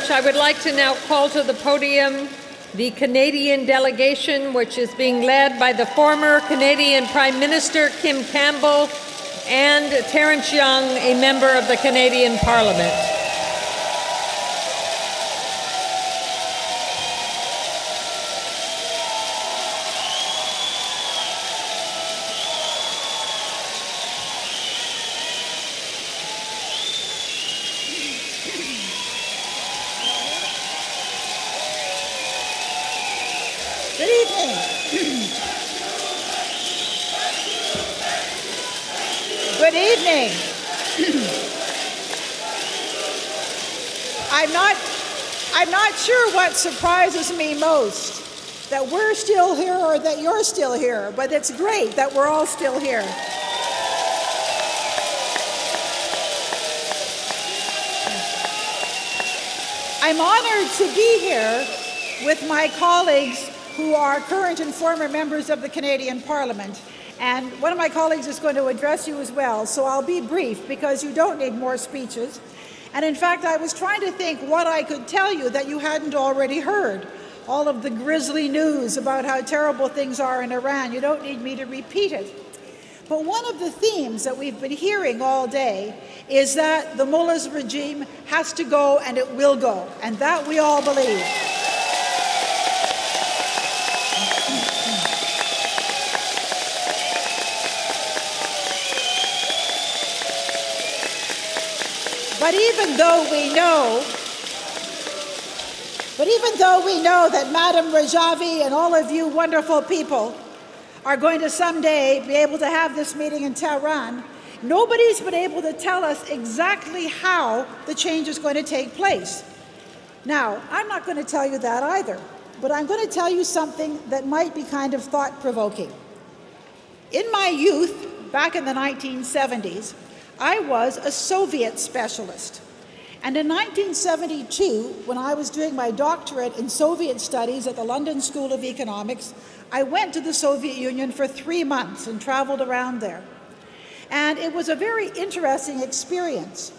much. I would like to now call to the podium the Canadian delegation, which is being led by the former Canadian Prime Minister Kim Campbell and Terrence Young, a member of the Canadian Parliament. Good evening. Good evening. I'm not sure what surprises me most, that we're still here or that you're still here, but it's great that we're all still here. I'm honored to be here with my colleagues who are current and former members of the Canadian Parliament. And one of my colleagues is going to address you as well, so I'll be brief because you don't need more speeches. And in fact, I was trying to think what I could tell you that you hadn't already heard. All of the grisly news about how terrible things are in Iran. You don't need me to repeat it. But one of the themes that we've been hearing all day is that the mullah's regime has to go and it will go, and that we all believe. But even though we know that Madam Rajavi and all of you wonderful people are going to someday be able to have this meeting in Tehran, nobody's been able to tell us exactly how the change is going to take place. Now, I'm not going to tell you that either, but I'm going to tell you something that might be kind of thought-provoking. In my youth, back in the 1970s, I was a Soviet specialist. And in 1972, when I was doing my doctorate in Soviet studies at the London School of Economics, I went to the Soviet Union for 3 months and traveled around there. And it was a very interesting experience.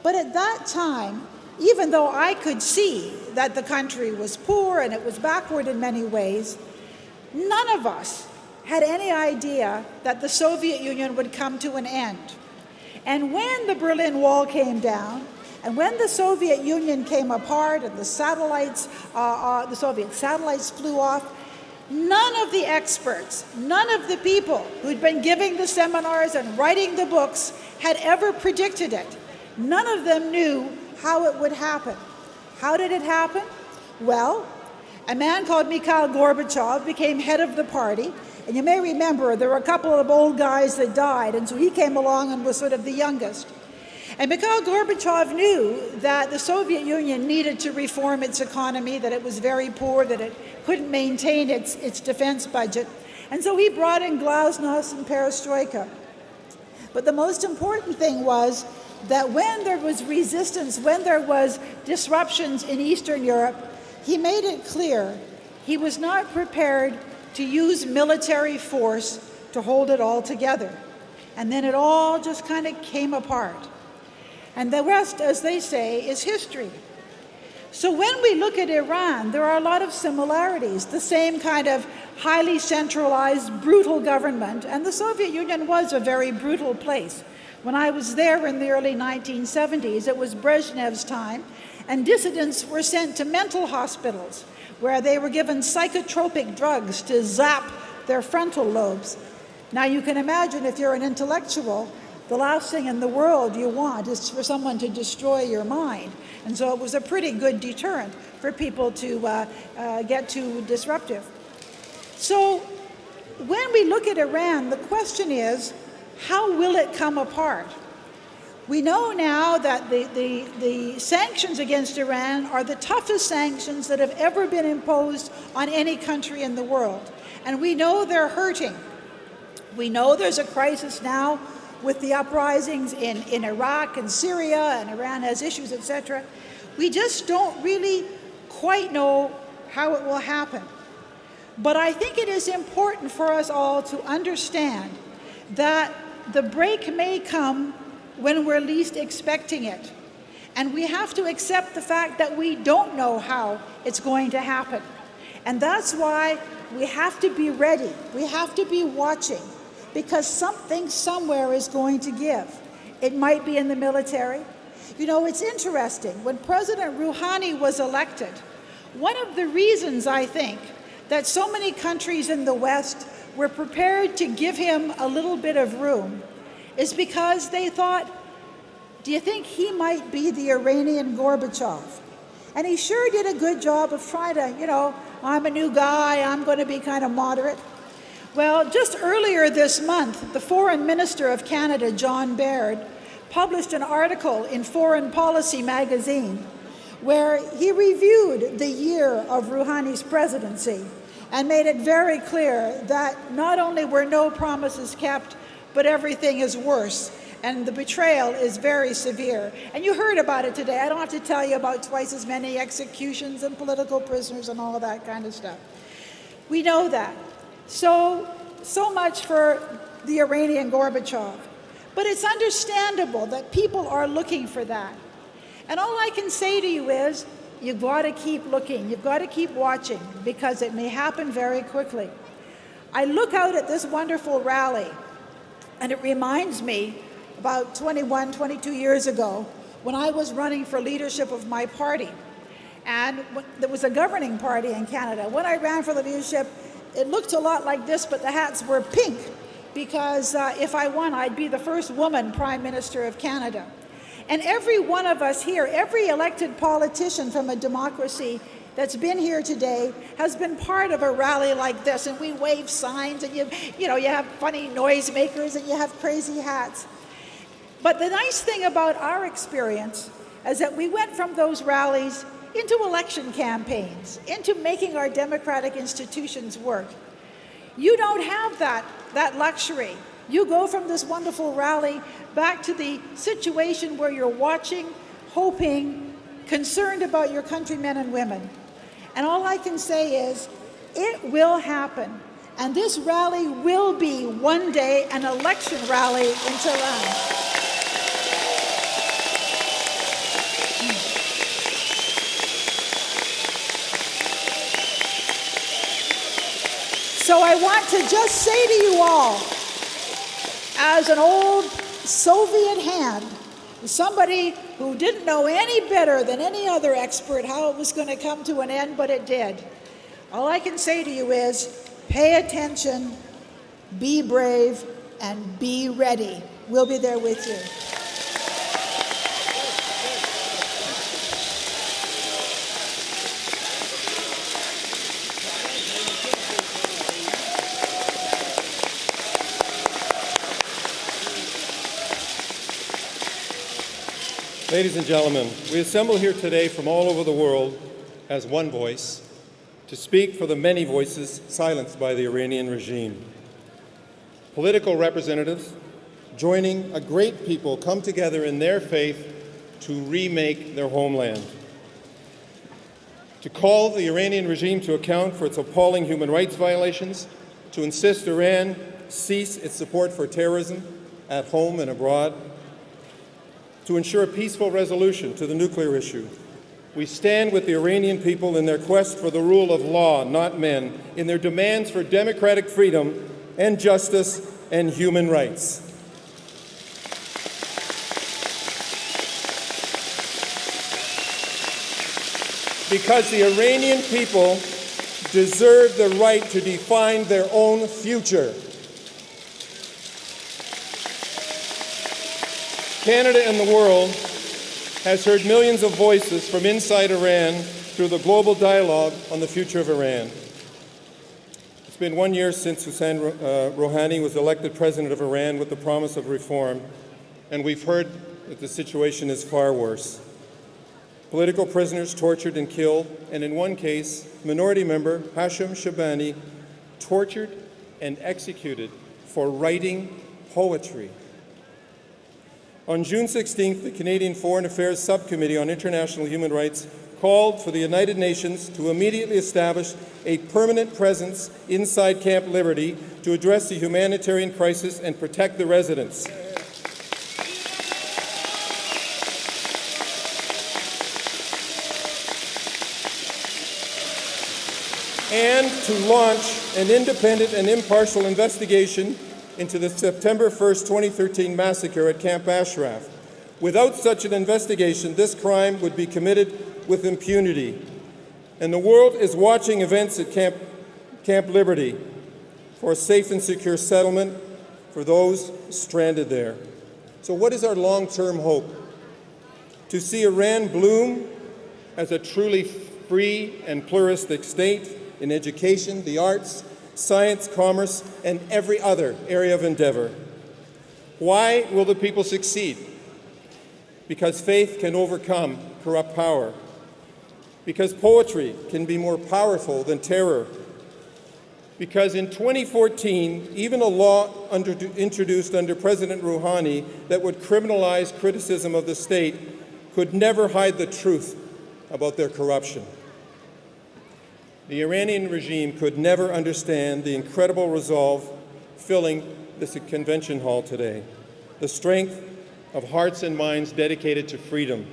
But at that time, even though I could see that the country was poor and it was backward in many ways, none of us had any idea that the Soviet Union would come to an end. And when the Berlin Wall came down, and when the Soviet Union came apart and the Soviet satellites flew off, none of the experts, none of the people who'd been giving the seminars and writing the books had ever predicted it. None of them knew how it would happen. How did it happen? Well, a man called Mikhail Gorbachev became head of the party. And you may remember there were a couple of old guys that died, and so he came along and was sort of the youngest. And Mikhail Gorbachev knew that the Soviet Union needed to reform its economy, that it was very poor, that it couldn't maintain its defense budget. And so he brought in glasnost and perestroika. But the most important thing was that when there was resistance, when there was disruptions in Eastern Europe, he made it clear he was not prepared to use military force to hold it all together. And then it all just kind of came apart. And the rest, as they say, is history. So when we look at Iran, there are a lot of similarities. The same kind of highly centralized, brutal government. And the Soviet Union was a very brutal place. When I was there in the early 1970s, it was Brezhnev's time, and dissidents were sent to mental hospitals, where they were given psychotropic drugs to zap their frontal lobes. Now you can imagine if you're an intellectual, the last thing in the world you want is for someone to destroy your mind. And so it was a pretty good deterrent for people to get too disruptive. So when we look at Iran, the question is, how will it come apart? We know now that the sanctions against Iran are the toughest sanctions that have ever been imposed on any country in the world. And we know they're hurting. We know there's a crisis now with the uprisings in Iraq and Syria, and Iran has issues, etc. We just don't really quite know how it will happen. But I think it is important for us all to understand that the break may come when we're least expecting it. And we have to accept the fact that we don't know how it's going to happen. And that's why we have to be ready. We have to be watching, because something somewhere is going to give. It might be in the military. You know, it's interesting. When President Rouhani was elected, one of the reasons, I think, that so many countries in the West were prepared to give him a little bit of room is because they thought, do you think he might be the Iranian Gorbachev? And he sure did a good job of trying to, you know, I'm a new guy, I'm going to be kind of moderate. Well, just earlier this month, the Foreign Minister of Canada, John Baird, published an article in Foreign Policy magazine where he reviewed the year of Rouhani's presidency and made it very clear that not only were no promises kept, but everything is worse, and the betrayal is very severe. And you heard about it today. I don't have to tell you about twice as many executions and political prisoners and all of that kind of stuff. We know that. So much for the Iranian Gorbachev. But it's understandable that people are looking for that. And all I can say to you is, you've got to keep looking, you've got to keep watching, because it may happen very quickly. I look out at this wonderful rally, and it reminds me about 21, 22 years ago when I was running for leadership of my party. And there was a governing party in Canada. When I ran for the leadership, it looked a lot like this, but the hats were pink, because if I won, I'd be the first woman Prime Minister of Canada. And every one of us here, every elected politician from a democracy that's been here today has been part of a rally like this, and we wave signs, and you have funny noisemakers, and you have crazy hats. But the nice thing about our experience is that we went from those rallies into election campaigns, into making our democratic institutions work. You don't have that luxury. You go from this wonderful rally back to the situation where you're watching, hoping, concerned about your countrymen and women. And all I can say is, it will happen. And this rally will be one day an election rally in Tehran. So I want to just say to you all, as an old Soviet hand, somebody who didn't know any better than any other expert how it was going to come to an end, but it did. All I can say to you is, pay attention, be brave, and be ready. We'll be there with you. Ladies and gentlemen, we assemble here today from all over the world as one voice to speak for the many voices silenced by the Iranian regime. Political representatives, joining a great people, come together in their faith to remake their homeland, to call the Iranian regime to account for its appalling human rights violations, to insist Iran cease its support for terrorism at home and abroad, to ensure a peaceful resolution to the nuclear issue. We stand with the Iranian people in their quest for the rule of law, not men, in their demands for democratic freedom and justice and human rights. Because the Iranian people deserve the right to define their own future. Canada and the world has heard millions of voices from inside Iran through the global dialogue on the future of Iran. It's been 1 year since Hassan Rouhani was elected president of Iran with the promise of reform, and we've heard that the situation is far worse. Political prisoners tortured and killed, and in one case, minority member Hashim Shabani tortured and executed for writing poetry. On June 16th, the Canadian Foreign Affairs Subcommittee on International Human Rights called for the United Nations to immediately establish a permanent presence inside Camp Liberty to address the humanitarian crisis and protect the residents. and to launch an independent and impartial investigation into the September 1st, 2013 massacre at Camp Ashraf. Without such an investigation, this crime would be committed with impunity. And the world is watching events at Camp Liberty for a safe and secure settlement for those stranded there. So what is our long-term hope? To see Iran bloom as a truly free and pluralistic state in education, the arts, science, commerce, and every other area of endeavor. Why will the people succeed? Because faith can overcome corrupt power. Because poetry can be more powerful than terror. Because in 2014, even a law introduced under President Rouhani that would criminalize criticism of the state could never hide the truth about their corruption. The Iranian regime could never understand the incredible resolve filling this convention hall today, the strength of hearts and minds dedicated to freedom,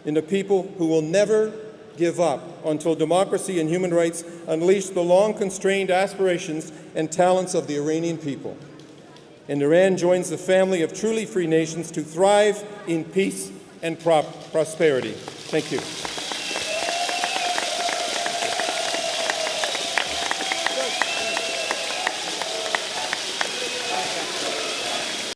in a people who will never give up until democracy and human rights unleash the long-constrained aspirations and talents of the Iranian people. And Iran joins the family of truly free nations to thrive in peace and prosperity. Thank you.